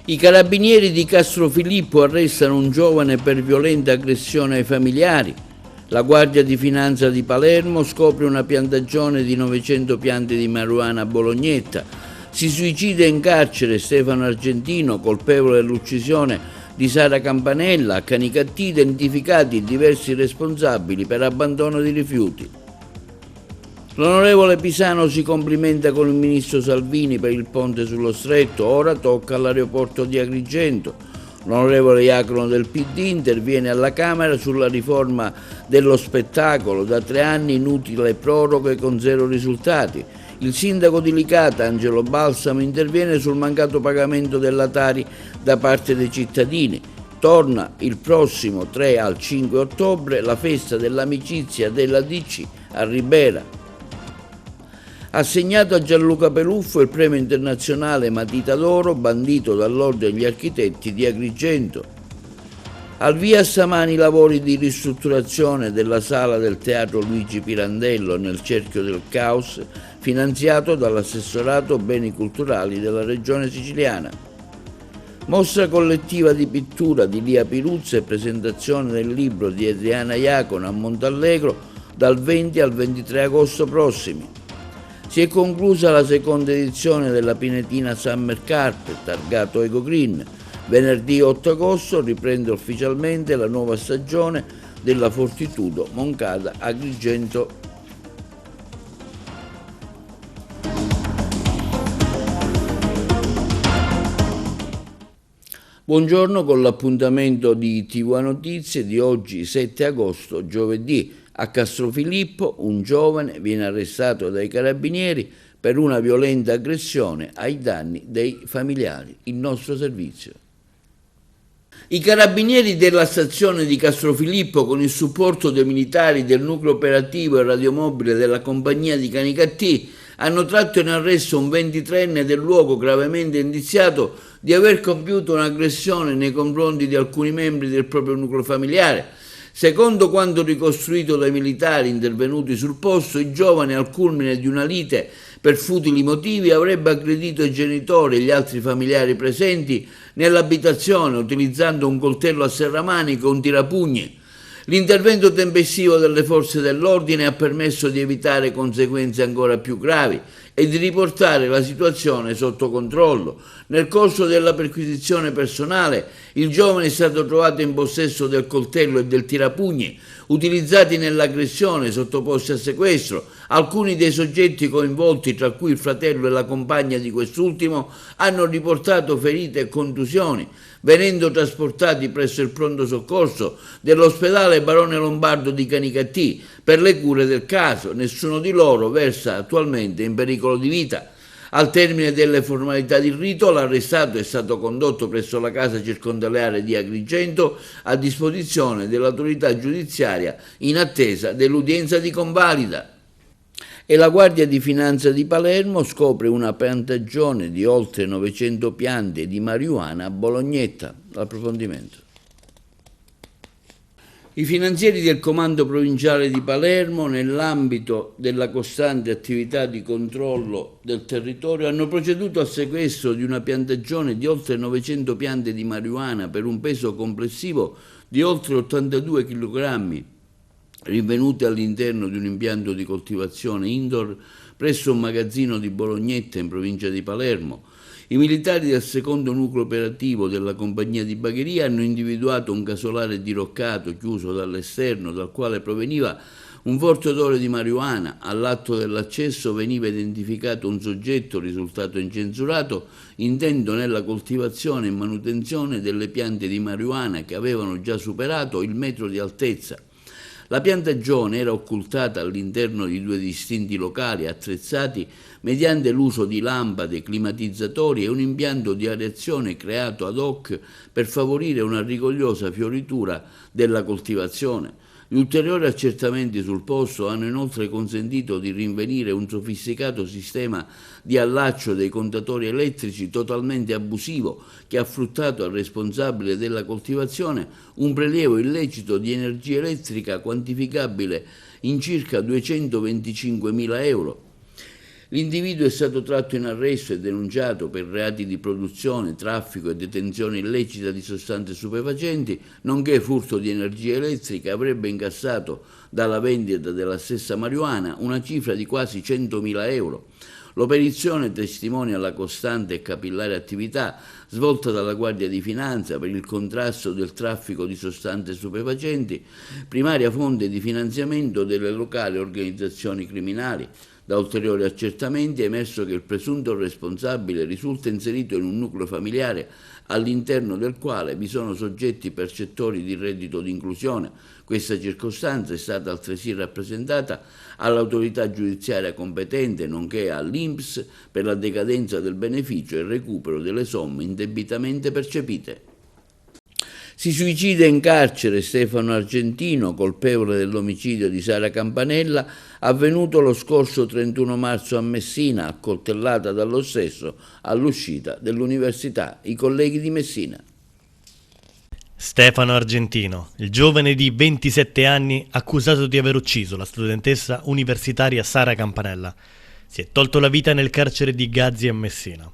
I carabinieri di Castrofilippo arrestano un giovane per violenta aggressione ai familiari. La Guardia di Finanza di Palermo scopre una piantagione di 900 piante di marijuana a Bolognetta. Si suicida in carcere Stefano Argentino, colpevole dell'uccisione di Sara Campanella. A Canicattì identificati diversi responsabili per abbandono di rifiuti. L'onorevole Pisano si complimenta con il ministro Salvini per il ponte sullo Stretto, ora tocca all'aeroporto di Agrigento. L'onorevole Iacono del PD interviene alla Camera sulla riforma dello spettacolo, da 3 anni inutile proroghe con 0 risultati. Il sindaco di Licata, Angelo Balsamo, interviene sul mancato pagamento della Tari da parte dei cittadini. Torna il prossimo 3 al 5 ottobre la festa dell'amicizia della DC a Ribera. Assegnato a Gianluca Peluffo il premio internazionale Matita d'Oro, bandito dall'Ordine degli Architetti di Agrigento. Al via stamani i lavori di ristrutturazione della sala del Teatro Luigi Pirandello nel Cerchio del Caos, finanziato dall'Assessorato Beni Culturali della Regione Siciliana. Mostra collettiva di pittura di Lia Piruzza e presentazione del libro di Adriana Iacono a Montallegro dal 20 al 23 agosto prossimi. Si è conclusa la seconda edizione della Pinetina Summer Carpet, targato Eco Green. Venerdì 8 agosto riprende ufficialmente la nuova stagione della Fortitudo Moncada Agrigento. Buongiorno con l'appuntamento di TV Notizie di oggi 7 agosto, giovedì. A Castrofilippo un giovane viene arrestato dai carabinieri per una violenta aggressione ai danni dei familiari. Il nostro servizio. I carabinieri della stazione di Castrofilippo, con il supporto dei militari del nucleo operativo e radiomobile della compagnia di Canicattì, hanno tratto in arresto un 23enne del luogo gravemente indiziato di aver compiuto un'aggressione nei confronti di alcuni membri del proprio nucleo familiare. Secondo quanto ricostruito dai militari intervenuti sul posto, il giovane, al culmine di una lite per futili motivi, avrebbe aggredito i genitori e gli altri familiari presenti nell'abitazione utilizzando un coltello a serramanico e un tirapugni. L'intervento tempestivo delle forze dell'ordine ha permesso di evitare conseguenze ancora più gravi e di riportare la situazione sotto controllo. Nel corso della perquisizione personale, il giovane è stato trovato in possesso del coltello e del tirapugni utilizzati nell'aggressione, sottoposti a sequestro. Alcuni dei soggetti coinvolti, tra cui il fratello e la compagna di quest'ultimo, hanno riportato ferite e contusioni, venendo trasportati presso il pronto soccorso dell'ospedale Barone Lombardo di Canicattì per le cure del caso. Nessuno di loro versa attualmente in pericolo di vita. Al termine delle formalità di rito, l'arrestato è stato condotto presso la casa circondariale di Agrigento a disposizione dell'autorità giudiziaria in attesa dell'udienza di convalida. E la Guardia di Finanza di Palermo scopre una piantagione di oltre 900 piante di marijuana a Bolognetta. L'approfondimento. I finanzieri del Comando Provinciale di Palermo, nell'ambito della costante attività di controllo del territorio, hanno proceduto al sequestro di una piantagione di oltre 900 piante di marijuana per un peso complessivo di oltre 82 kg, rinvenute all'interno di un impianto di coltivazione indoor presso un magazzino di Bolognetta in provincia di Palermo. I militari del secondo nucleo operativo della compagnia di Bagheria hanno individuato un casolare diroccato chiuso dall'esterno dal quale proveniva un forte odore di marijuana. All'atto dell'accesso veniva identificato un soggetto risultato incensurato intento nella coltivazione e manutenzione delle piante di marijuana che avevano già superato il metro di altezza. La piantagione era occultata all'interno di 2 distinti locali attrezzati mediante l'uso di lampade, climatizzatori e un impianto di areazione creato ad hoc per favorire una rigogliosa fioritura della coltivazione. Gli ulteriori accertamenti sul posto hanno inoltre consentito di rinvenire un sofisticato sistema di allaccio dei contatori elettrici totalmente abusivo che ha fruttato al responsabile della coltivazione un prelievo illecito di energia elettrica quantificabile in circa 225.000 euro. L'individuo è stato tratto in arresto e denunciato per reati di produzione, traffico e detenzione illecita di sostanze stupefacenti, nonché furto di energia elettrica. Avrebbe incassato dalla vendita della stessa marijuana una cifra di quasi 100.000 euro. L'operazione testimonia la costante e capillare attività svolta dalla Guardia di Finanza per il contrasto del traffico di sostanze stupefacenti, primaria fonte di finanziamento delle locali organizzazioni criminali. Da ulteriori accertamenti è emerso che il presunto responsabile risulta inserito in un nucleo familiare all'interno del quale vi sono soggetti percettori di reddito di inclusione. Questa circostanza è stata altresì rappresentata all'autorità giudiziaria competente, nonché all'INPS, per la decadenza del beneficio e il recupero delle somme indebitamente percepite. Si suicida in carcere Stefano Argentino, colpevole dell'omicidio di Sara Campanella, avvenuto lo scorso 31 marzo a Messina, accoltellata dallo stesso all'uscita dell'università. I colleghi di Messina. Stefano Argentino, il giovane di 27 anni accusato di aver ucciso la studentessa universitaria Sara Campanella, si è tolto la vita nel carcere di Gazzi a Messina.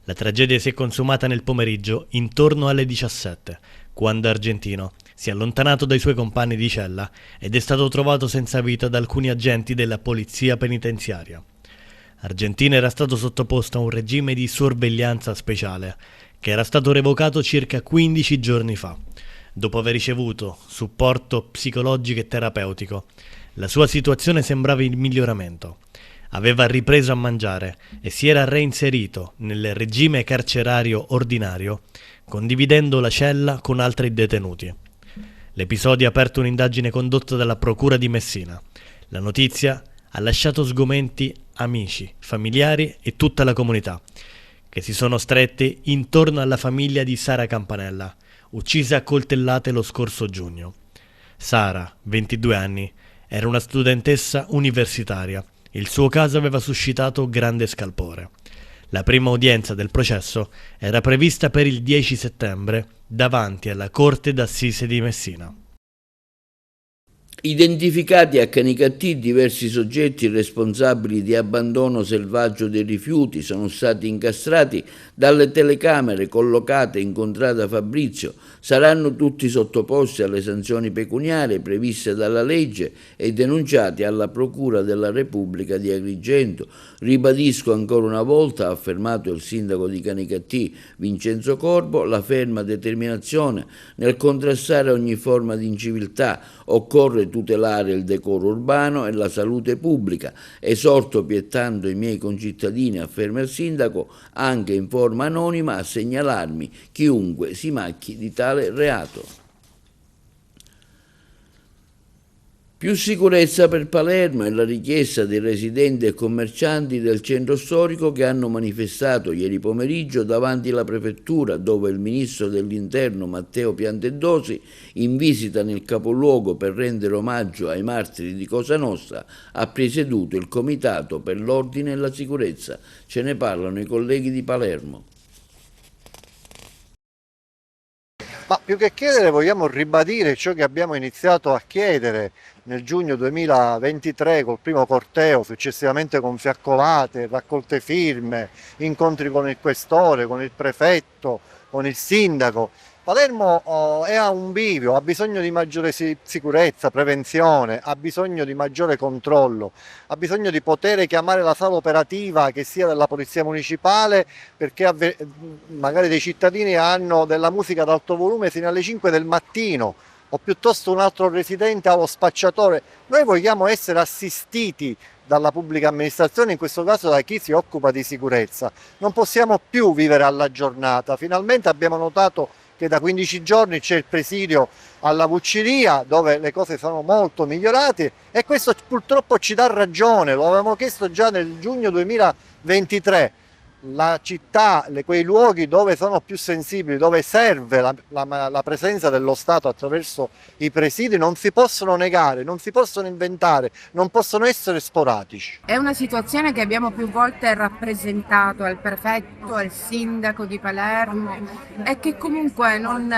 La tragedia si è consumata nel pomeriggio intorno alle 17, quando Argentino si è allontanato dai suoi compagni di cella ed è stato trovato senza vita da alcuni agenti della polizia penitenziaria. Argentino era stato sottoposto a un regime di sorveglianza speciale che era stato revocato circa 15 giorni fa, dopo aver ricevuto supporto psicologico e terapeutico. La sua situazione sembrava in miglioramento. Aveva ripreso a mangiare e si era reinserito nel regime carcerario ordinario, condividendo la cella con altri detenuti. L'episodio ha aperto un'indagine condotta dalla Procura di Messina. La notizia ha lasciato sgomenti amici, familiari e tutta la comunità, che si sono stretti intorno alla famiglia di Sara Campanella, uccisa a coltellate lo scorso giugno. Sara, 22 anni, era una studentessa universitaria. Il suo caso aveva suscitato grande scalpore. La prima udienza del processo era prevista per il 10 settembre davanti alla Corte d'Assise di Messina. Identificati a Canicattì diversi soggetti responsabili di abbandono selvaggio dei rifiuti sono stati incastrati dalle telecamere collocate in contrada Fabrizio. Saranno tutti sottoposti alle sanzioni pecuniarie previste dalla legge e denunciati alla Procura della Repubblica di Agrigento. Ribadisco ancora una volta, ha affermato il sindaco di Canicattì Vincenzo Corbo, la ferma determinazione nel contrastare ogni forma di inciviltà. Occorre tutelare il decoro urbano e la salute pubblica. Esorto pietando i miei concittadini, afferma il sindaco, anche in forma anonima, a segnalarmi chiunque si macchi di tale reato. Più sicurezza per Palermo è la richiesta dei residenti e commercianti del centro storico che hanno manifestato ieri pomeriggio davanti alla prefettura, dove il ministro dell'Interno Matteo Piantedosi, in visita nel capoluogo per rendere omaggio ai martiri di Cosa Nostra, ha presieduto il Comitato per l'Ordine e la Sicurezza. Ce ne parlano i colleghi di Palermo. Ma più che chiedere vogliamo ribadire ciò che abbiamo iniziato a chiedere nel giugno 2023 col primo corteo, successivamente con fiaccolate, raccolte firme, incontri con il questore, con il prefetto, con il sindaco. Palermo è a un bivio, ha bisogno di maggiore sicurezza, prevenzione, ha bisogno di maggiore controllo, ha bisogno di poter chiamare la sala operativa che sia della Polizia Municipale, perché magari dei cittadini hanno della musica ad alto volume fino alle 5 del mattino, o piuttosto un altro residente allo spacciatore. Noi vogliamo essere assistiti dalla pubblica amministrazione, in questo caso da chi si occupa di sicurezza. Non possiamo più vivere alla giornata. Finalmente abbiamo notato che da 15 giorni c'è il presidio alla Vucciria, dove le cose sono molto migliorate, e questo purtroppo ci dà ragione. Lo avevamo chiesto già nel giugno 2023. la città, quei luoghi dove sono più sensibili, dove serve la presenza dello Stato attraverso i presidi, non si possono negare, non si possono inventare, non possono essere sporadici. È una situazione che abbiamo più volte rappresentato al prefetto, al sindaco di Palermo e che comunque non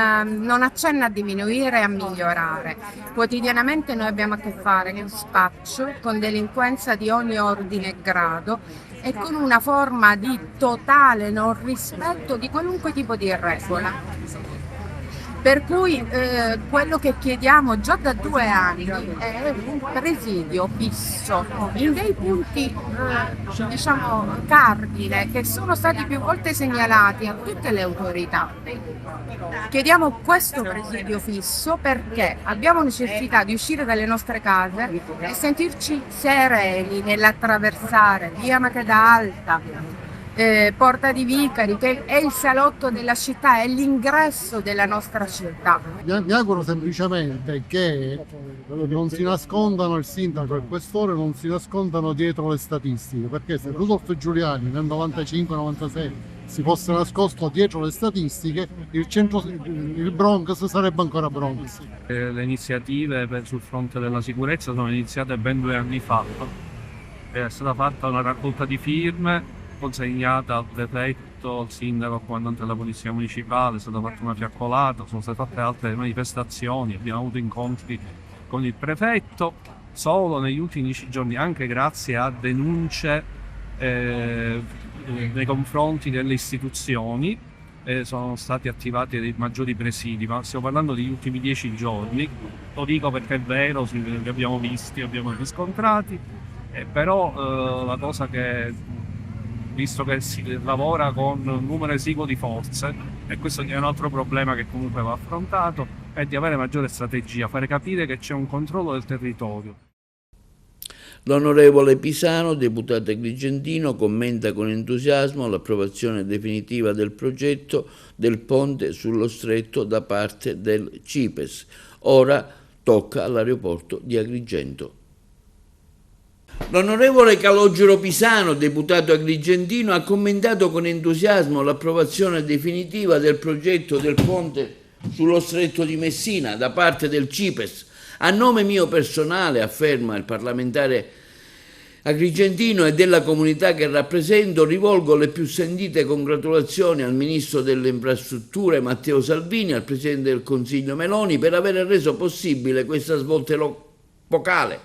accenna a diminuire e a migliorare. Quotidianamente noi abbiamo a che fare con spaccio, con delinquenza di ogni ordine e grado e con una forma di totale non rispetto di qualunque tipo di regola. Per cui quello che chiediamo già da 2 anni è un presidio fisso in dei punti diciamo cardine che sono stati più volte segnalati a tutte le autorità. Chiediamo questo presidio fisso perché abbiamo necessità di uscire dalle nostre case e sentirci sereni nell'attraversare via Maqueda Alta, Porta di Vicari, che è il salotto della città, è l'ingresso della nostra città. Mi auguro semplicemente che non si nascondano il sindaco e il questore, non si nascondano dietro le statistiche, perché se Rudolph Giuliani nel 95-96 si fosse nascosto dietro le statistiche, il Bronx sarebbe ancora Bronx. Le iniziative sul fronte della sicurezza sono iniziate ben 2 anni fa. È stata fatta una raccolta di firme consegnata al prefetto, al sindaco, al comandante della polizia municipale, è stata fatta una fiaccolata, sono state fatte altre manifestazioni, abbiamo avuto incontri con il prefetto, solo negli ultimi 10 giorni, anche grazie a denunce nei confronti delle istituzioni, sono stati attivati dei maggiori presidi, ma stiamo parlando degli ultimi 10 giorni, lo dico perché è vero, li abbiamo visti, abbiamo riscontrati, però la cosa che, visto che si lavora con un numero esiguo di forze, e questo è un altro problema che comunque va affrontato, è di avere maggiore strategia, fare capire che c'è un controllo del territorio. L'onorevole Pisano, deputato agrigentino, commenta con entusiasmo l'approvazione definitiva del progetto del ponte sullo stretto da parte del CIPES. Ora tocca all'aeroporto di Agrigento. L'onorevole Calogero Pisano, deputato agrigentino, ha commentato con entusiasmo l'approvazione definitiva del progetto del ponte sullo stretto di Messina da parte del CIPES. A nome mio personale, afferma il parlamentare agrigentino, e della comunità che rappresento, rivolgo le più sentite congratulazioni al Ministro delle Infrastrutture Matteo Salvini, al Presidente del Consiglio Meloni, per aver reso possibile questa svolta epocale.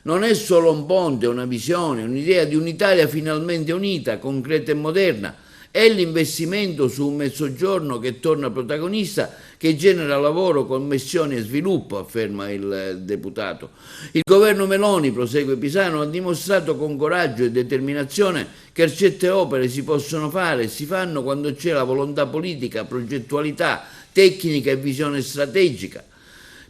Non è solo un ponte, una visione, un'idea di un'Italia finalmente unita, concreta e moderna. È l'investimento su un mezzogiorno che torna protagonista, che genera lavoro, connessioni e sviluppo, afferma il deputato. Il governo Meloni, prosegue Pisano, ha dimostrato con coraggio e determinazione che certe opere si possono fare e si fanno quando c'è la volontà politica, progettualità, tecnica e visione strategica.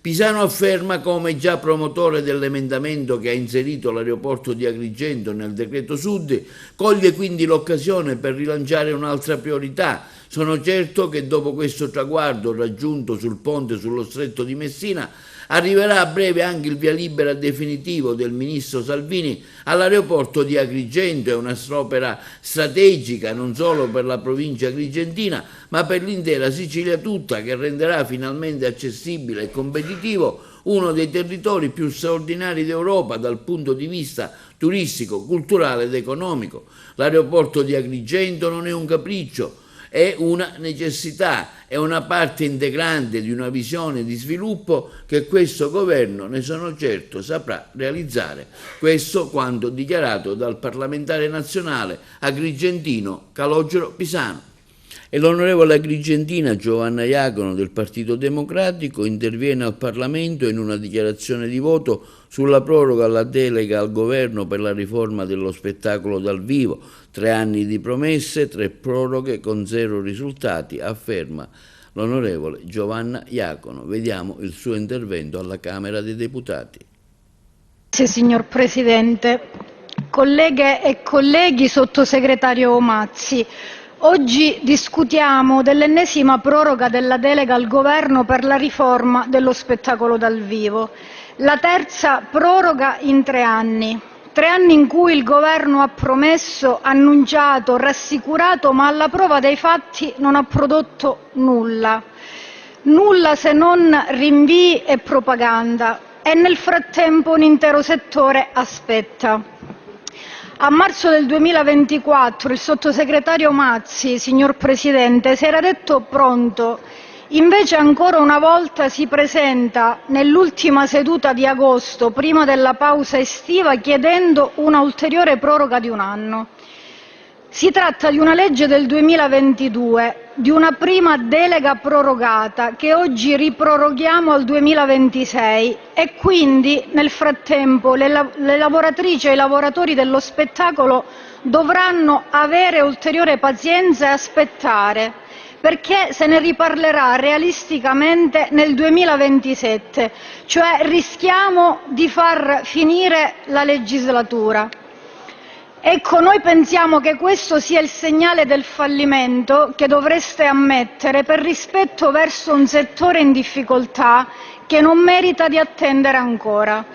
Pisano afferma, come già promotore dell'emendamento che ha inserito l'aeroporto di Agrigento nel decreto Sud, coglie quindi l'occasione per rilanciare un'altra priorità. Sono certo che dopo questo traguardo raggiunto sul ponte sullo stretto di Messina arriverà a breve anche il via libera definitivo del ministro Salvini all'aeroporto di Agrigento. È un'opera strategica non solo per la provincia agrigentina, ma per l'intera Sicilia tutta, che renderà finalmente accessibile e competitivo uno dei territori più straordinari d'Europa dal punto di vista turistico, culturale ed economico. L'aeroporto di Agrigento non è un capriccio, è una necessità, è una parte integrante di una visione di sviluppo che questo governo, ne sono certo, saprà realizzare. Questo quanto dichiarato dal parlamentare nazionale agrigentino Calogero Pisano. E l'onorevole agrigentina Giovanna Iacono del Partito Democratico interviene al Parlamento in una dichiarazione di voto sulla proroga alla delega al governo per la riforma dello spettacolo dal vivo. 3 anni di promesse, 3 proroghe con 0 risultati, afferma l'onorevole Giovanna Iacono. Vediamo il suo intervento alla Camera dei Deputati. Grazie signor Presidente, colleghe e colleghi, sottosegretario Mazzi. Oggi discutiamo dell'ennesima proroga della delega al governo per la riforma dello spettacolo dal vivo. La terza proroga in 3 anni. 3 anni in cui il governo ha promesso, annunciato, rassicurato, ma alla prova dei fatti non ha prodotto nulla. Nulla se non rinvii e propaganda. E nel frattempo un intero settore aspetta. A marzo del 2024 il sottosegretario Mazzi, signor Presidente, si era detto pronto. Invece ancora una volta si presenta nell'ultima seduta di agosto, prima della pausa estiva, chiedendo una ulteriore proroga di 1 anno. Si tratta di una legge del 2022, di una prima delega prorogata che oggi riproroghiamo al 2026 e quindi nel frattempo le lavoratrici e i lavoratori dello spettacolo dovranno avere ulteriore pazienza e aspettare, perché se ne riparlerà realisticamente nel 2027, cioè rischiamo di far finire la legislatura. Ecco, noi pensiamo che questo sia il segnale del fallimento che dovreste ammettere per rispetto verso un settore in difficoltà che non merita di attendere ancora.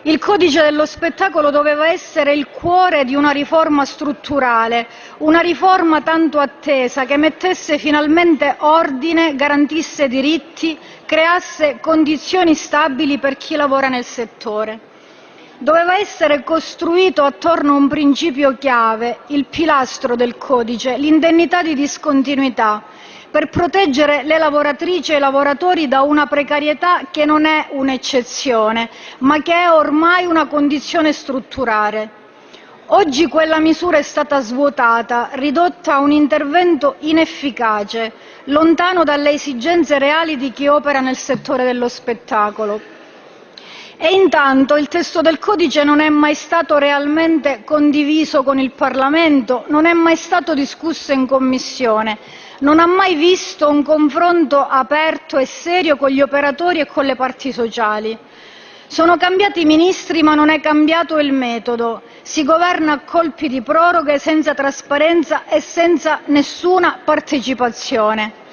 Il codice dello spettacolo doveva essere il cuore di una riforma strutturale, una riforma tanto attesa che mettesse finalmente ordine, garantisse diritti, creasse condizioni stabili per chi lavora nel settore. Doveva essere costruito attorno a un principio chiave, il pilastro del codice, l'indennità di discontinuità, per proteggere le lavoratrici e i lavoratori da una precarietà che non è un'eccezione, ma che è ormai una condizione strutturale. Oggi quella misura è stata svuotata, ridotta a un intervento inefficace, lontano dalle esigenze reali di chi opera nel settore dello spettacolo. E intanto il testo del codice non è mai stato realmente condiviso con il Parlamento, non è mai stato discusso in Commissione, non ha mai visto un confronto aperto e serio con gli operatori e con le parti sociali. Sono cambiati i ministri ma non è cambiato il metodo, si governa a colpi di proroghe senza trasparenza e senza nessuna partecipazione.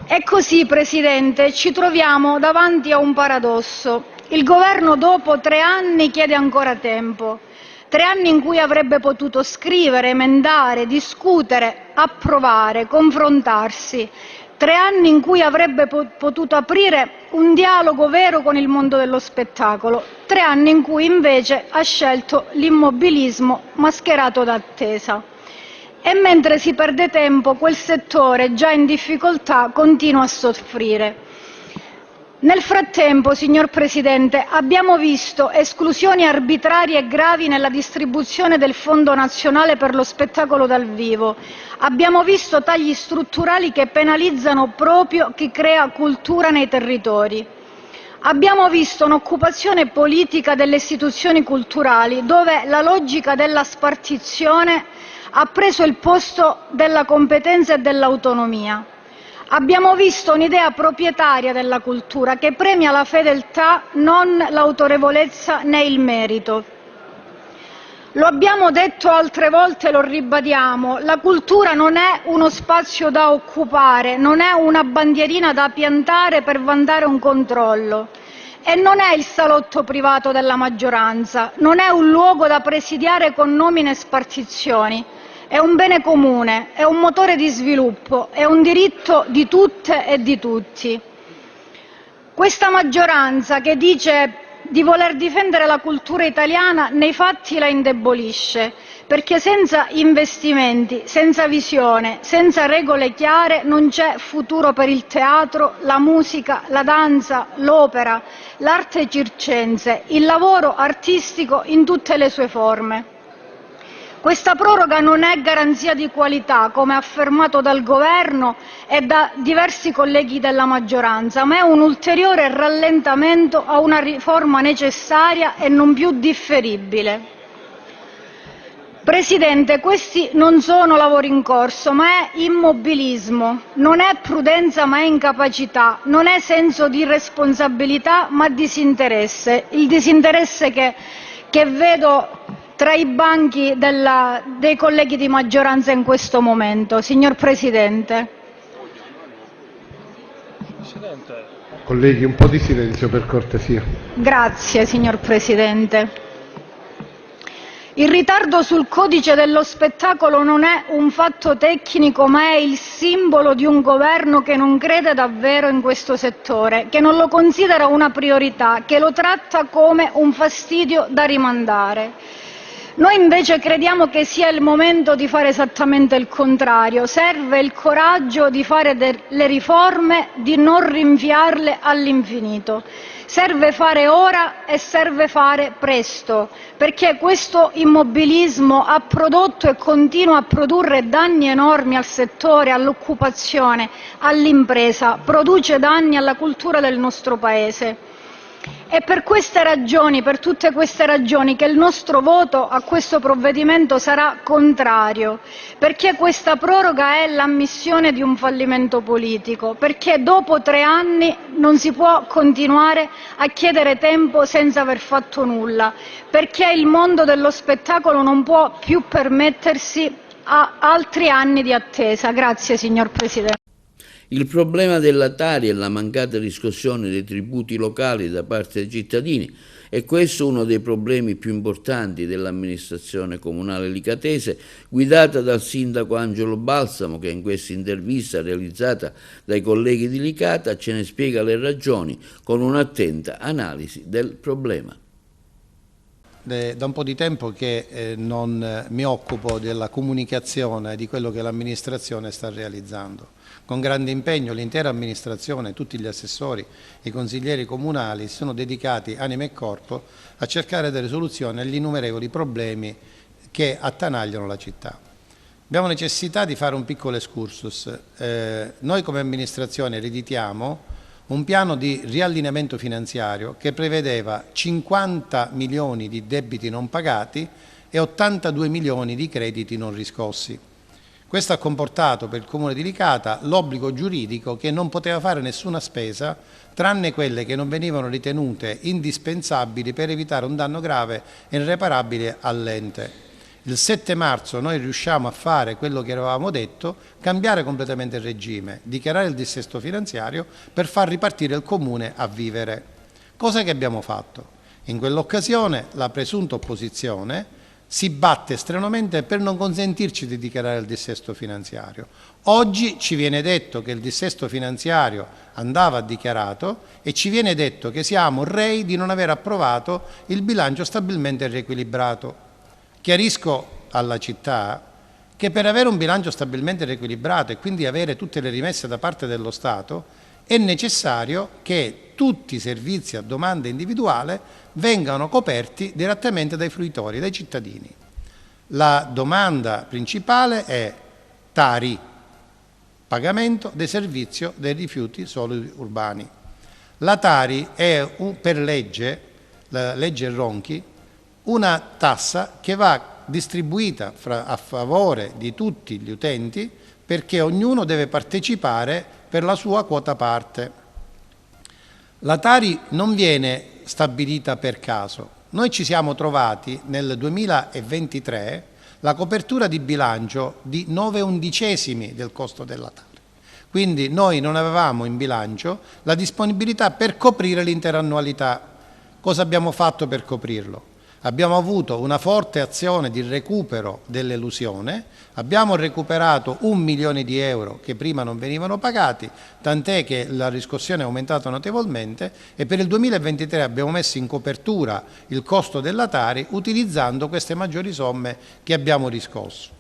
E così, Presidente, ci troviamo davanti a un paradosso. Il governo dopo 3 anni chiede ancora tempo, 3 anni in cui avrebbe potuto scrivere, emendare, discutere, approvare, confrontarsi, 3 anni in cui avrebbe potuto aprire un dialogo vero con il mondo dello spettacolo, 3 anni in cui invece ha scelto l'immobilismo mascherato da attesa. E mentre si perde tempo, quel settore già in difficoltà continua a soffrire. Nel frattempo, signor Presidente, abbiamo visto esclusioni arbitrarie e gravi nella distribuzione del Fondo nazionale per lo spettacolo dal vivo. Abbiamo visto tagli strutturali che penalizzano proprio chi crea cultura nei territori. Abbiamo visto un'occupazione politica delle istituzioni culturali, dove la logica della spartizione ha preso il posto della competenza e dell'autonomia. Abbiamo visto un'idea proprietaria della cultura che premia la fedeltà, non l'autorevolezza né il merito. Lo abbiamo detto altre volte e lo ribadiamo, la cultura non è uno spazio da occupare, non è una bandierina da piantare per vantare un controllo e non è il salotto privato della maggioranza, non è un luogo da presidiare con nomine e spartizioni. È un bene comune, è un motore di sviluppo, è un diritto di tutte e di tutti. Questa maggioranza che dice di voler difendere la cultura italiana nei fatti la indebolisce, perché senza investimenti, senza visione, senza regole chiare non c'è futuro per il teatro, la musica, la danza, l'opera, l'arte circense, il lavoro artistico in tutte le sue forme. Questa proroga non è garanzia di qualità, come affermato dal Governo e da diversi colleghi della maggioranza, ma è un ulteriore rallentamento a una riforma necessaria e non più differibile. Presidente, questi non sono lavori in corso, ma è immobilismo, non è prudenza ma è incapacità, non è senso di responsabilità ma disinteresse, il disinteresse che vedo tra i banchi dei colleghi di maggioranza in questo momento. Signor Presidente. Colleghi, un po' di silenzio per cortesia. Grazie, signor Presidente. Il ritardo sul codice dello spettacolo non è un fatto tecnico, ma è il simbolo di un governo che non crede davvero in questo settore, che non lo considera una priorità, che lo tratta come un fastidio da rimandare. Noi invece crediamo che sia il momento di fare esattamente il contrario. Serve il coraggio di fare le riforme, di non rinviarle all'infinito. Serve fare ora e serve fare presto, perché questo immobilismo ha prodotto e continua a produrre danni enormi al settore, all'occupazione, all'impresa, produce danni alla cultura del nostro Paese. È per queste ragioni, per tutte queste ragioni, che il nostro voto a questo provvedimento sarà contrario, perché questa proroga è l'ammissione di un fallimento politico, perché dopo 3 anni non si può continuare a chiedere tempo senza aver fatto nulla, perché il mondo dello spettacolo non può più permettersi altri anni di attesa. Grazie, signor Presidente. Il problema della Tari e la mancata riscossione dei tributi locali da parte dei cittadini è questo uno dei problemi più importanti dell'amministrazione comunale licatese, guidata dal sindaco Angelo Balsamo, che in questa intervista realizzata dai colleghi di Licata ce ne spiega le ragioni con un'attenta analisi del problema. Da un po' di tempo che non mi occupo della comunicazione di quello che l'amministrazione sta realizzando. Con grande impegno l'intera amministrazione, tutti gli assessori, i consiglieri comunali si sono dedicati anima e corpo a cercare delle soluzioni agli innumerevoli problemi che attanagliano la città. Abbiamo necessità di fare un piccolo excursus. Noi come amministrazione ereditiamo un piano di riallineamento finanziario che prevedeva 50 milioni di debiti non pagati e 82 milioni di crediti non riscossi. Questo ha comportato per il Comune di Licata l'obbligo giuridico che non poteva fare nessuna spesa tranne quelle che non venivano ritenute indispensabili per evitare un danno grave e irreparabile all'ente. Il 7 marzo noi riusciamo a fare quello che avevamo detto, cambiare completamente il regime, dichiarare il dissesto finanziario per far ripartire il Comune a vivere. Cosa che abbiamo fatto? In quell'occasione la presunta opposizione si batte strenuamente per non consentirci di dichiarare il dissesto finanziario. Oggi ci viene detto che il dissesto finanziario andava dichiarato e ci viene detto che siamo rei di non aver approvato il bilancio stabilmente riequilibrato. Chiarisco alla città che per avere un bilancio stabilmente riequilibrato e quindi avere tutte le rimesse da parte dello Stato è necessario che tutti i servizi a domanda individuale vengano coperti direttamente dai fruitori, dai cittadini. La domanda principale è Tari, pagamento del servizio dei rifiuti solidi urbani. La Tari è per legge, la legge Ronchi, una tassa che va distribuita a favore di tutti gli utenti perché ognuno deve partecipare per la sua quota parte. La Tari non viene stabilita per caso. Noi ci siamo trovati nel 2023 la copertura di bilancio di 9/11 del costo della Tari. Quindi noi non avevamo in bilancio la disponibilità per coprire l'intera annualità. Cosa abbiamo fatto per coprirlo? Abbiamo avuto una forte azione di recupero dell'elusione, abbiamo recuperato 1 milione di euro che prima non venivano pagati, tant'è che la riscossione è aumentata notevolmente e per il 2023 abbiamo messo in copertura il costo della Tari utilizzando queste maggiori somme che abbiamo riscosso.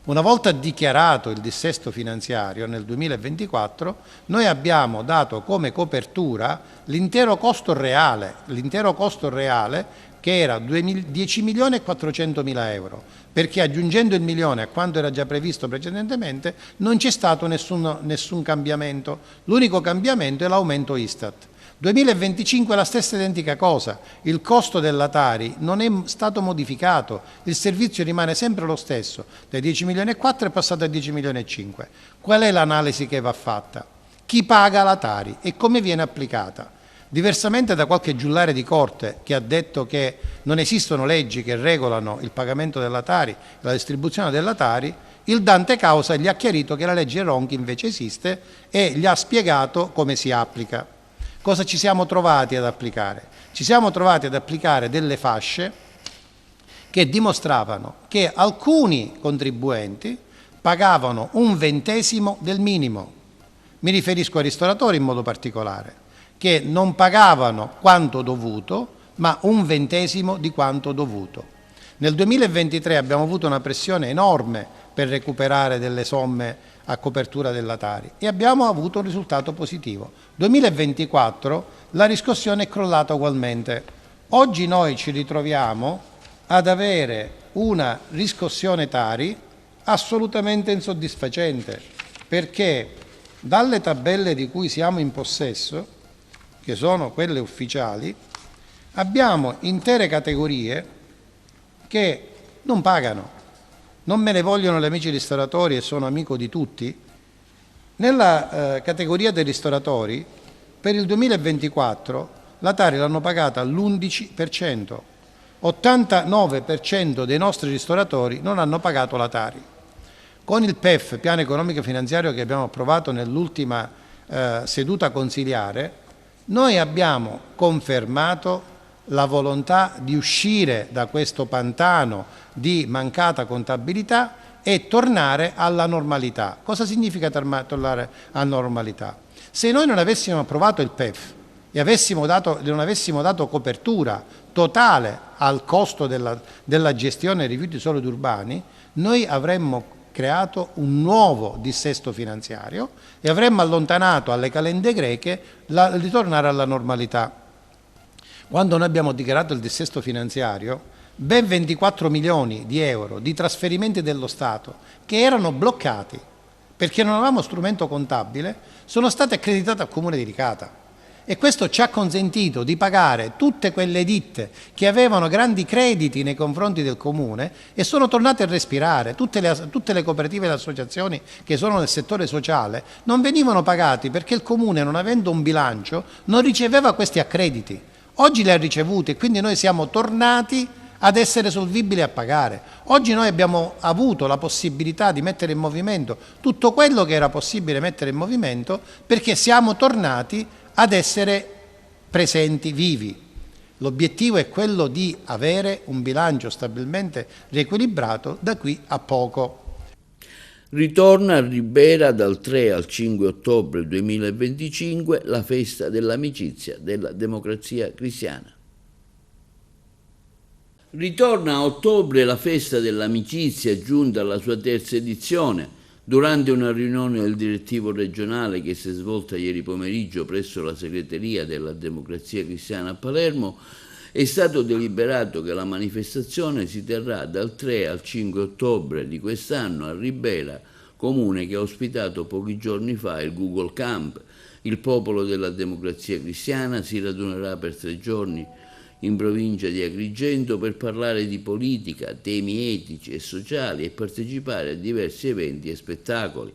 Una volta dichiarato il dissesto finanziario nel 2024, noi abbiamo dato come copertura l'intero costo reale che era 10 milioni e 400 mila euro, perché aggiungendo il milione a quanto era già previsto precedentemente non c'è stato nessun cambiamento. L'unico cambiamento è l'aumento Istat. 2025 la stessa identica cosa, il costo della Tari non è stato modificato, il servizio rimane sempre lo stesso, dai 10 milioni e 4 è passato a 10 milioni e 5. Qual è l'analisi che va fatta? Chi paga la Tari e come viene applicata? Diversamente da qualche giullare di corte che ha detto che non esistono leggi che regolano il pagamento della Tari, la distribuzione della Tari, il Dante Causa gli ha chiarito che la legge Ronchi invece esiste e gli ha spiegato come si applica. Cosa ci siamo trovati ad applicare? Ci siamo trovati ad applicare delle fasce che dimostravano che alcuni contribuenti pagavano 1/20 del minimo. Mi riferisco ai ristoratori in modo particolare, che non pagavano quanto dovuto, ma 1/20 di quanto dovuto. Nel 2023 abbiamo avuto una pressione enorme per recuperare delle somme a copertura della Tari e abbiamo avuto un risultato positivo. 2024 la riscossione è crollata ugualmente. Oggi noi ci ritroviamo ad avere una riscossione Tari assolutamente insoddisfacente, perché dalle tabelle di cui siamo in possesso, che sono quelle ufficiali, abbiamo intere categorie che non pagano. Non me ne vogliono gli amici ristoratori e sono amico di tutti. Nella categoria dei ristoratori per il 2024 la Tari l'hanno pagata l'11%, 89% dei nostri ristoratori non hanno pagato la Tari. Con il PEF, piano economico finanziario, che abbiamo approvato nell'ultima seduta consiliare, noi abbiamo confermato la volontà di uscire da questo pantano di mancata contabilità e tornare alla normalità. Cosa significa tornare alla normalità? Se noi non avessimo approvato il PEF e non avessimo dato copertura totale al costo della gestione dei rifiuti solidi urbani, noi avremmo creato un nuovo dissesto finanziario e avremmo allontanato alle calende greche il ritornare alla normalità. Quando noi abbiamo dichiarato il dissesto finanziario, ben 24 milioni di euro di trasferimenti dello Stato che erano bloccati perché non avevamo strumento contabile sono stati accreditati al Comune di Licata. E questo ci ha consentito di pagare tutte quelle ditte che avevano grandi crediti nei confronti del Comune e sono tornate a respirare. Tutte le cooperative e le associazioni che sono nel settore sociale non venivano pagati perché il Comune, non avendo un bilancio, non riceveva questi accrediti. Oggi li ha ricevuti e quindi noi siamo tornati ad essere solvibili a pagare. Oggi noi abbiamo avuto la possibilità di mettere in movimento tutto quello che era possibile mettere in movimento perché siamo tornati ad essere presenti, vivi. L'obiettivo è quello di avere un bilancio stabilmente riequilibrato da qui a poco. Ritorna a Ribera dal 3 al 5 ottobre 2025 la festa dell'amicizia della Democrazia Cristiana. Ritorna a ottobre la festa dell'amicizia, giunta alla sua terza edizione. Durante una riunione del direttivo regionale che si è svolta ieri pomeriggio presso la segreteria della Democrazia Cristiana a Palermo, è stato deliberato che la manifestazione si terrà dal 3 al 5 ottobre di quest'anno a Ribera, comune che ha ospitato pochi giorni fa il Google Camp. Il popolo della Democrazia Cristiana si radunerà per 3 giorni in provincia di Agrigento per parlare di politica, temi etici e sociali e partecipare a diversi eventi e spettacoli.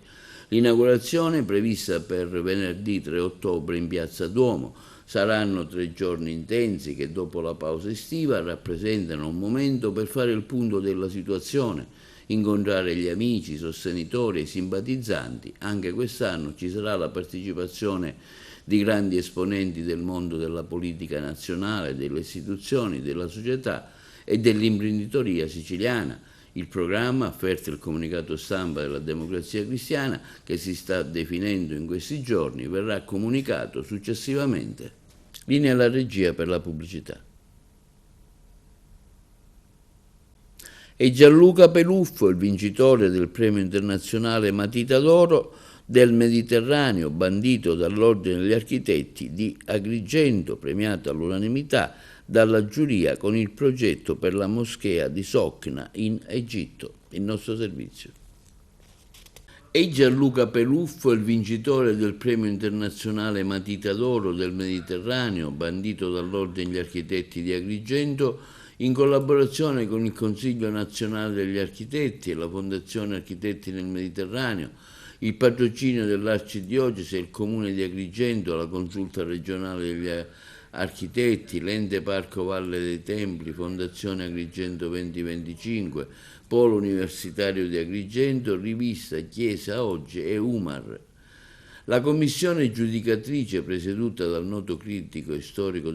L'inaugurazione è prevista per venerdì 3 ottobre in Piazza Duomo. Saranno 3 giorni intensi che dopo la pausa estiva rappresentano un momento per fare il punto della situazione, incontrare gli amici, i sostenitori e i simpatizzanti. Anche quest'anno ci sarà la partecipazione di grandi esponenti del mondo della politica nazionale, delle istituzioni, della società e dell'imprenditoria siciliana. Il programma, offerto il comunicato stampa della Democrazia Cristiana, che si sta definendo in questi giorni, verrà comunicato successivamente. Linea alla regia per la pubblicità. E Gianluca Peluffo, il vincitore del premio internazionale Matita d'Oro del Mediterraneo, bandito dall'Ordine degli Architetti di Agrigento, premiato all'unanimità dalla giuria con il progetto per la moschea di Socna in Egitto. Il nostro servizio. E Gianluca Peluffo, il vincitore del premio internazionale Matita d'Oro del Mediterraneo, bandito dall'Ordine degli Architetti di Agrigento, in collaborazione con il Consiglio Nazionale degli Architetti e la Fondazione Architetti nel Mediterraneo, il patrocinio dell'Arcidiocesi e il Comune di Agrigento, la Consulta regionale degli Architetti, l'Ente Parco Valle dei Templi, Fondazione Agrigento 2025, Polo Universitario di Agrigento, Rivista Chiesa Oggi e UMAR. La commissione giudicatrice, presieduta dal noto critico e storico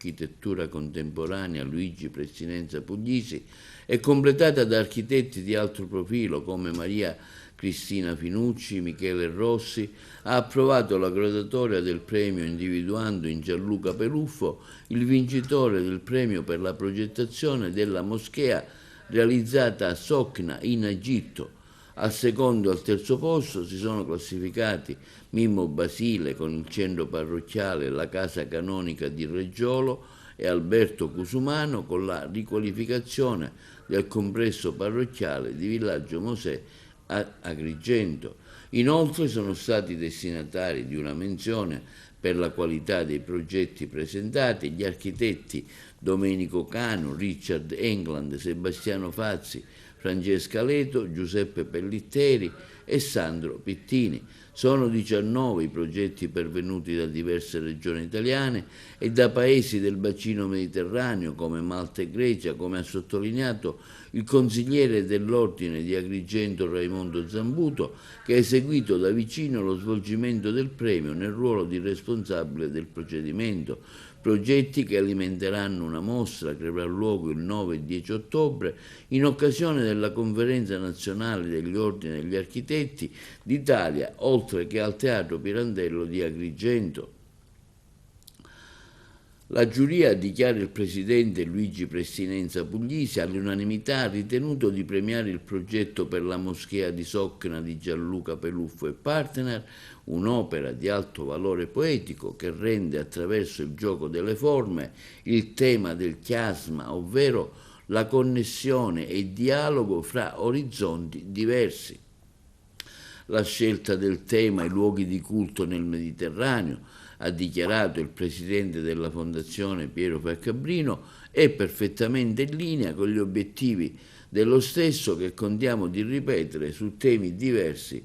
architettura contemporanea Luigi Prestidenza Puglisi è completata da architetti di alto profilo come Maria Cristina Finucci, Michele Rossi. Ha approvato la graduatoria del premio individuando in Gianluca Peluffo il vincitore del premio per la progettazione della moschea realizzata a Socna in Egitto. Al secondo e al terzo posto si sono classificati Mimmo Basile con il centro parrocchiale e la casa canonica di Reggiolo e Alberto Cusumano con la riqualificazione del complesso parrocchiale di Villaggio Mosè a Agrigento. Inoltre sono stati destinatari di una menzione per la qualità dei progetti presentati gli architetti Domenico Cano, Richard England, Sebastiano Fazzi, Francesca Leto, Giuseppe Pellitteri e Sandro Pittini. Sono 19 i progetti pervenuti da diverse regioni italiane e da paesi del bacino mediterraneo come Malta e Grecia, come ha sottolineato il consigliere dell'Ordine di Agrigento Raimondo Zambuto, che ha eseguito da vicino lo svolgimento del premio nel ruolo di responsabile del procedimento. Progetti che alimenteranno una mostra che avrà luogo il 9 e 10 ottobre in occasione della Conferenza Nazionale degli Ordini degli Architetti d'Italia, oltre che al Teatro Pirandello di Agrigento. La giuria, dichiara il presidente Luigi Prestidenza Puglisi, all'unanimità ha ritenuto di premiare il progetto per la moschea di Socna di Gianluca Peluffo e partner, un'opera di alto valore poetico che rende attraverso il gioco delle forme il tema del chiasma, ovvero la connessione e il dialogo fra orizzonti diversi. La scelta del tema i luoghi di culto nel Mediterraneo, ha dichiarato il presidente della Fondazione Piero Faccabrino, è perfettamente in linea con gli obiettivi dello stesso che contiamo di ripetere su temi diversi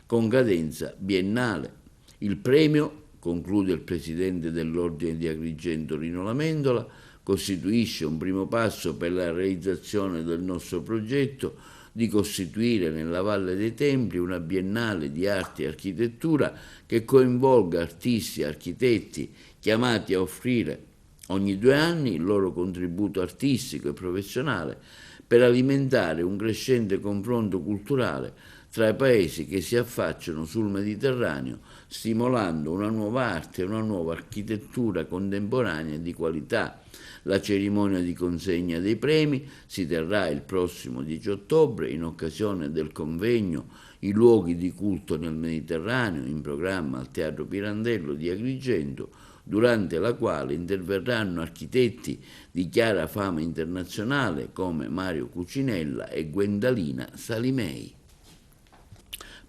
con cadenza biennale. Il premio, conclude il presidente dell'Ordine di Agrigento Rino Lamendola, costituisce un primo passo per la realizzazione del nostro progetto di costituire nella Valle dei Templi una biennale di arte e architettura che coinvolga artisti e architetti chiamati a offrire ogni 2 anni il loro contributo artistico e professionale per alimentare un crescente confronto culturale tra i paesi che si affacciano sul Mediterraneo, stimolando una nuova arte e una nuova architettura contemporanea di qualità. La cerimonia di consegna dei premi si terrà il prossimo 10 ottobre in occasione del convegno I luoghi di culto nel Mediterraneo, in programma al Teatro Pirandello di Agrigento, durante la quale interverranno architetti di chiara fama internazionale come Mario Cucinella e Gwendalina Salimei.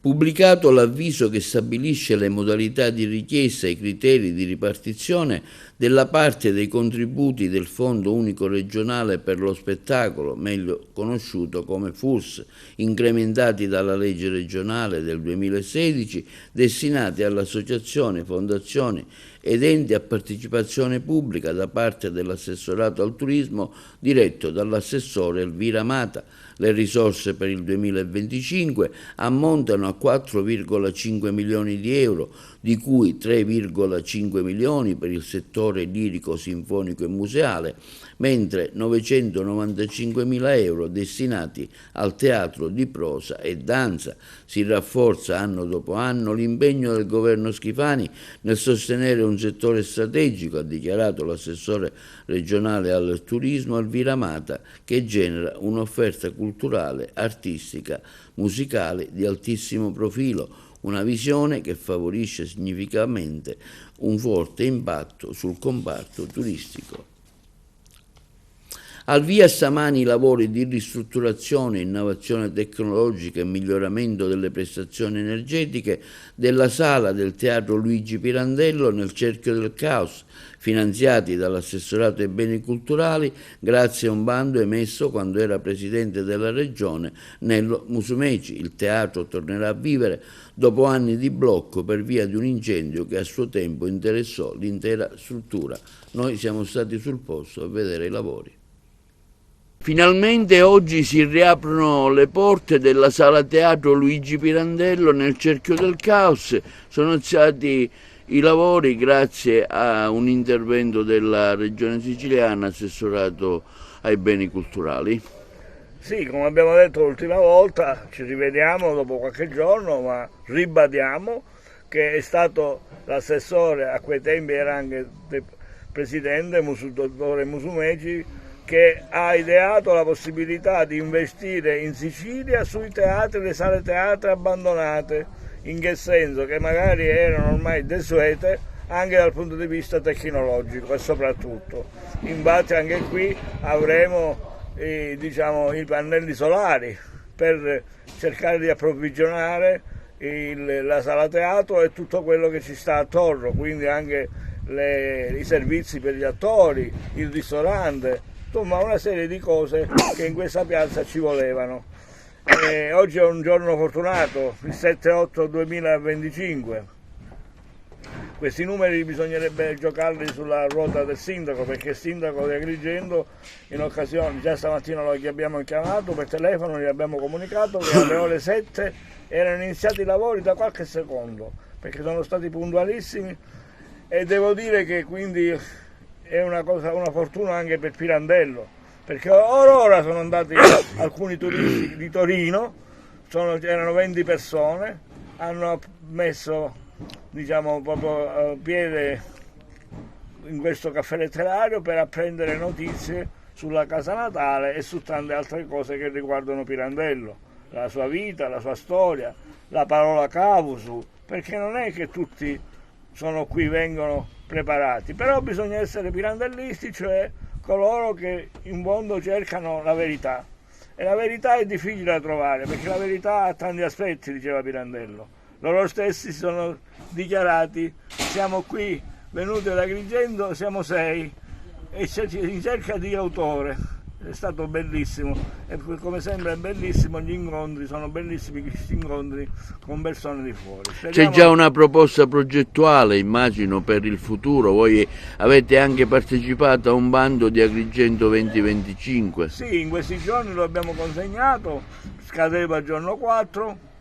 Pubblicato l'avviso che stabilisce le modalità di richiesta e i criteri di ripartizione della parte dei contributi del Fondo Unico Regionale per lo Spettacolo, meglio conosciuto come FUS, incrementati dalla legge regionale del 2016, destinati alle associazioni, fondazioni ed enti a partecipazione pubblica da parte dell'assessorato al turismo diretto dall'assessore Elvira Mata. Le risorse per il 2025 ammontano a 4,5 milioni di euro, di cui 3,5 milioni per il settore lirico, sinfonico e museale, mentre 995 mila euro destinati al teatro di prosa e danza. Si rafforza anno dopo anno l'impegno del governo Schifani nel sostenere un settore strategico, ha dichiarato l'assessore regionale al turismo Elvira Mata, che genera un'offerta culturale, artistica, musicale di altissimo profilo, una visione che favorisce significativamente un forte impatto sul comparto turistico. Al via stamani i lavori di ristrutturazione, innovazione tecnologica e miglioramento delle prestazioni energetiche della sala del Teatro Luigi Pirandello nel Cerchio del Caos, finanziati dall'assessorato ai beni culturali grazie a un bando emesso quando era presidente della regione Nello Musumeci. Il teatro tornerà a vivere dopo anni di blocco per via di un incendio che a suo tempo interessò l'intera struttura. Noi siamo stati sul posto a vedere i lavori. Finalmente oggi si riaprono le porte della sala teatro Luigi Pirandello nel Cerchio del Caos. Sono stati i lavori grazie a un intervento della Regione Siciliana assessorato ai beni culturali. Sì, come abbiamo detto l'ultima volta, ci rivediamo dopo qualche giorno, ma ribadiamo che è stato l'assessore, a quei tempi era anche il presidente, dottore Musumeci, che ha ideato la possibilità di investire in Sicilia sui teatri, le sale teatro abbandonate. In che senso? Che magari erano ormai desuete anche dal punto di vista tecnologico e soprattutto. Infatti anche qui avremo i pannelli solari per cercare di approvvigionare la sala teatro e tutto quello che ci sta attorno, quindi anche i servizi per gli attori, il ristorante, insomma una serie di cose che in questa piazza ci volevano. Oggi è un giorno fortunato, il 7/8/2025. Questi numeri bisognerebbe giocarli sulla ruota del sindaco, perché il sindaco di Agrigento in occasione, già stamattina lo abbiamo chiamato per telefono, gli abbiamo comunicato che alle ore 7 erano iniziati i lavori da qualche secondo, perché sono stati puntualissimi, e devo dire che quindi è una fortuna anche per Pirandello, perché ora sono andati alcuni turisti di Torino, erano 20 persone, hanno messo proprio piede in questo caffè letterario per apprendere notizie sulla casa natale e su tante altre cose che riguardano Pirandello, la sua vita, la sua storia, la parola cavusu, perché non è che tutti vengono preparati, però bisogna essere pirandellisti, cioè coloro che in mondo cercano la verità, e la verità è difficile da trovare, perché la verità ha tanti aspetti, diceva Pirandello. Loro stessi si sono dichiarati: siamo qui venuti ad Agrigento, siamo 6 e in cerca di autore. È stato bellissimo, e come sempre è bellissimo gli incontri, sono bellissimi questi incontri con persone di fuori. C'è già una proposta progettuale, immagino, per il futuro. Voi avete anche partecipato a un bando di Agrigento 2025. Sì, in questi giorni lo abbiamo consegnato, scadeva il giorno 4.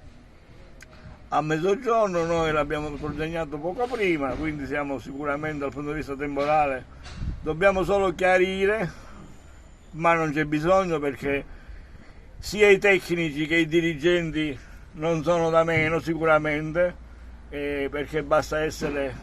A mezzogiorno, noi l'abbiamo consegnato poco prima, quindi siamo sicuramente dal punto di vista temporale, dobbiamo solo chiarire, ma non c'è bisogno, perché sia i tecnici che i dirigenti non sono da meno sicuramente, perché basta essere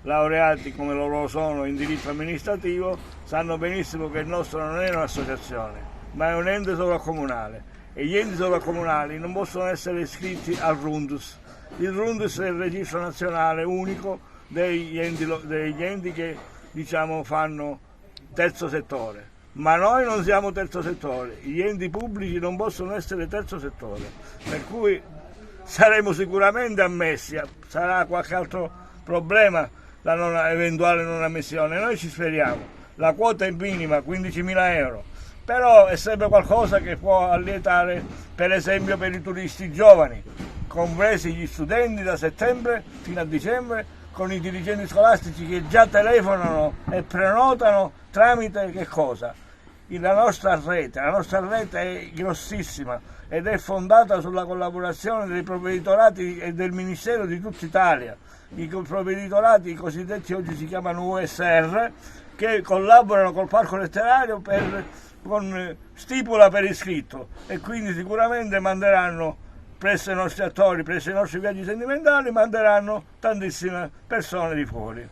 laureati come loro sono in diritto amministrativo, sanno benissimo che il nostro non è un'associazione, ma è un ente sovracomunale, e gli enti sovracomunali non possono essere iscritti al RUNDUS. Il RUNDUS è il registro nazionale unico degli enti che fanno terzo settore, ma noi non siamo terzo settore, gli enti pubblici non possono essere terzo settore, per cui saremo sicuramente ammessi. Sarà qualche altro problema la eventuale non ammissione, noi ci speriamo. La quota è minima, 15.000 euro, però è sempre qualcosa che può allietare, per esempio per i turisti giovani, compresi gli studenti da settembre fino a dicembre, con i dirigenti scolastici che già telefonano e prenotano tramite che cosa? La nostra rete è grossissima ed è fondata sulla collaborazione dei provveditorati e del Ministero di tutta Italia. I provveditorati, i cosiddetti oggi si chiamano USR, che collaborano col Parco Letterario con stipula per iscritto, e quindi sicuramente manderanno presso i nostri attori, presso i nostri viaggi sentimentali, manderanno tantissime persone di fuori.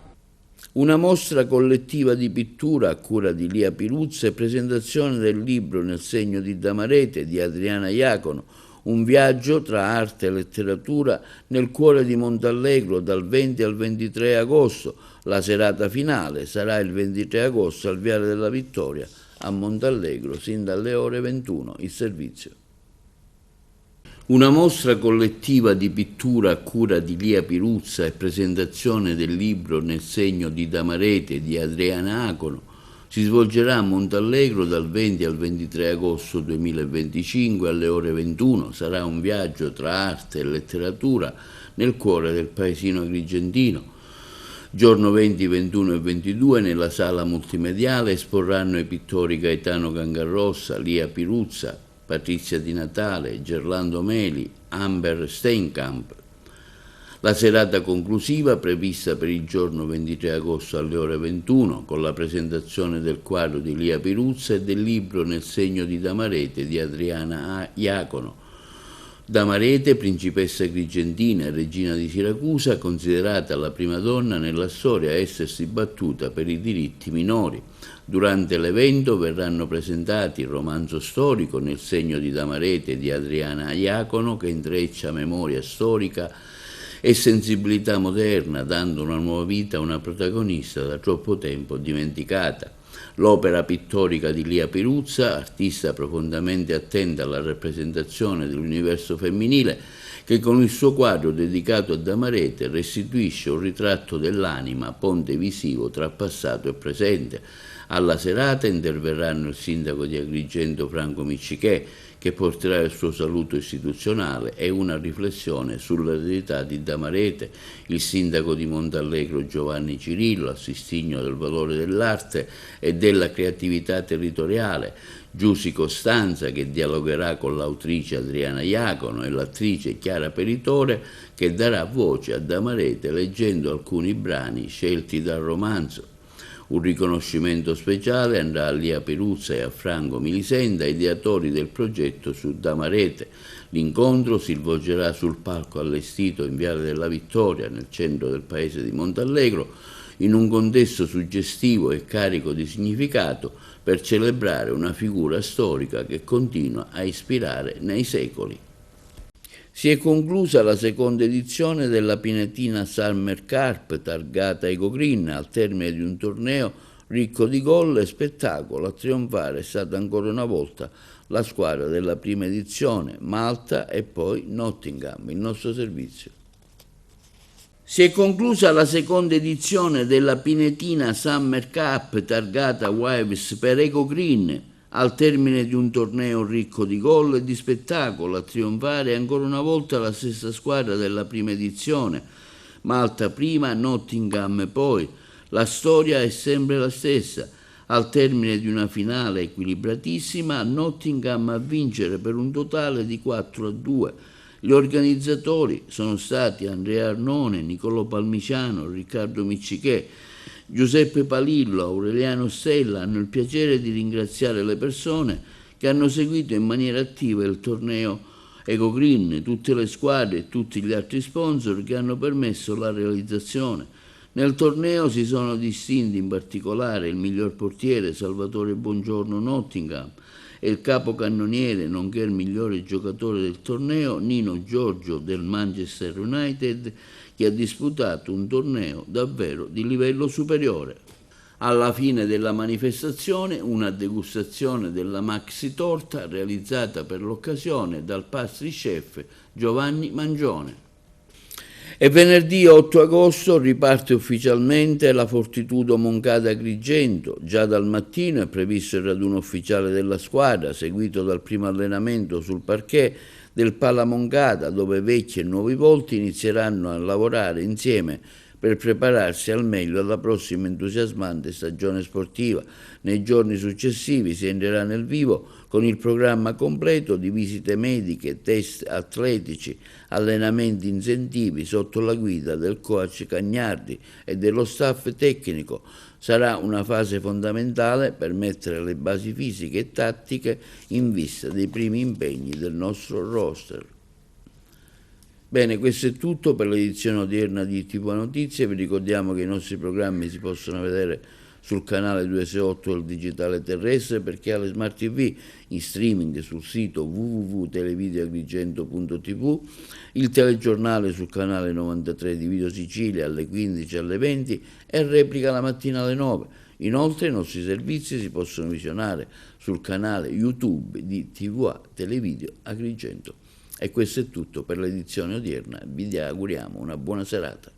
Una mostra collettiva di pittura a cura di Lia Piruzza e presentazione del libro Nel segno di Damarete di Adriana Iacono, un viaggio tra arte e letteratura nel cuore di Montallegro dal 20 al 23 agosto. La serata finale sarà il 23 agosto al Viale della Vittoria a Montallegro, sin dalle ore 21, il servizio. Una mostra collettiva di pittura a cura di Lia Piruzza e presentazione del libro Nel segno di Damarete di Adriana Iacono si svolgerà a Montallegro dal 20 al 23 agosto 2025 alle ore 21. Sarà un viaggio tra arte e letteratura nel cuore del paesino agrigentino. Giorno 20, 21 e 22 nella sala multimediale esporranno i pittori Gaetano Gangarrossa, Lia Piruzza, Patrizia Di Natale, Gerlando Meli, Amber Steinkamp. La serata conclusiva, prevista per il giorno 23 agosto alle ore 21, con la presentazione del quadro di Lia Piruzza e del libro Nel segno di Damarete di Adriana Iacono. Damarete, principessa agrigentina e regina di Siracusa, considerata la prima donna nella storia a essersi battuta per i diritti minori. Durante l'evento verranno presentati il romanzo storico Nel segno di Damarete di Adriana Iacono, che intreccia memoria storica e sensibilità moderna, dando una nuova vita a una protagonista da troppo tempo dimenticata. L'opera pittorica di Lia Piruzza, artista profondamente attenta alla rappresentazione dell'universo femminile, che con il suo quadro dedicato a Damarete restituisce un ritratto dell'anima, ponte visivo tra passato e presente. Alla serata interverranno il sindaco di Agrigento Franco Miccichè, che porterà il suo saluto istituzionale e una riflessione sull'eredità di Damarete, il sindaco di Montallegro Giovanni Cirillo, a sostegno del valore dell'arte e della creatività territoriale, Giusy Costanza, che dialogherà con l'autrice Adriana Iacono, e l'attrice Chiara Peritore, che darà voce a Damarete leggendo alcuni brani scelti dal romanzo. Un riconoscimento speciale andrà a Lia Piruzza e a Franco Milisenda, ideatori del progetto su Damarete. L'incontro si svolgerà sul palco allestito in Viale della Vittoria, nel centro del paese di Montallegro, in un contesto suggestivo e carico di significato, per celebrare una figura storica che continua a ispirare nei secoli. Si è conclusa la seconda edizione della Pinetina Summer Carp, targata Eco Green. Al termine di un torneo ricco di gol e spettacolo, a trionfare è stata ancora una volta la squadra della prima edizione, Malta e poi Nottingham, il nostro servizio. Si è conclusa la seconda edizione della Pinetina Summer Cup, targata Waves per Eco Green. Al termine di un torneo ricco di gol e di spettacolo, a trionfare ancora una volta la stessa squadra della prima edizione, Malta prima, Nottingham poi. La storia è sempre la stessa. Al termine di una finale equilibratissima, Nottingham a vincere per un totale di 4-2. Gli organizzatori sono stati Andrea Arnone, Niccolò Palmiciano, Riccardo Miccichè, Giuseppe Palillo, Aureliano Stella. Hanno il piacere di ringraziare le persone che hanno seguito in maniera attiva il torneo Eco Green, tutte le squadre e tutti gli altri sponsor che hanno permesso la realizzazione. Nel torneo si sono distinti in particolare il miglior portiere Salvatore Bongiorno Nottingham e il capocannoniere, nonché il migliore giocatore del torneo, Nino Giorgio del Manchester United, che ha disputato un torneo davvero di livello superiore. Alla fine della manifestazione, una degustazione della maxi torta realizzata per l'occasione dal pastry chef Giovanni Mangione. E venerdì 8 agosto riparte ufficialmente la Fortitudo Moncada Agrigento. Già dal mattino è previsto il raduno ufficiale della squadra, seguito dal primo allenamento sul parquet del Pala Moncada, dove vecchi e nuovi volti inizieranno a lavorare insieme per prepararsi al meglio alla prossima entusiasmante stagione sportiva. Nei giorni successivi si entrerà nel vivo con il programma completo di visite mediche, test atletici, allenamenti incentivi sotto la guida del coach Cagnardi e dello staff tecnico. Sarà una fase fondamentale per mettere le basi fisiche e tattiche in vista dei primi impegni del nostro roster. Bene, questo è tutto per l'edizione odierna di TV Notizie. Vi ricordiamo che i nostri programmi si possono vedere sul canale 268 del digitale terrestre, per chi ha le smart TV, in streaming sul sito www.televideoagrigento.tv, il telegiornale sul canale 93 di Video Sicilia alle 15 e alle 20 e replica la mattina alle 9. Inoltre i nostri servizi si possono visionare sul canale YouTube di TVA Televideo Agrigento. E questo è tutto per l'edizione odierna. Vi auguriamo una buona serata.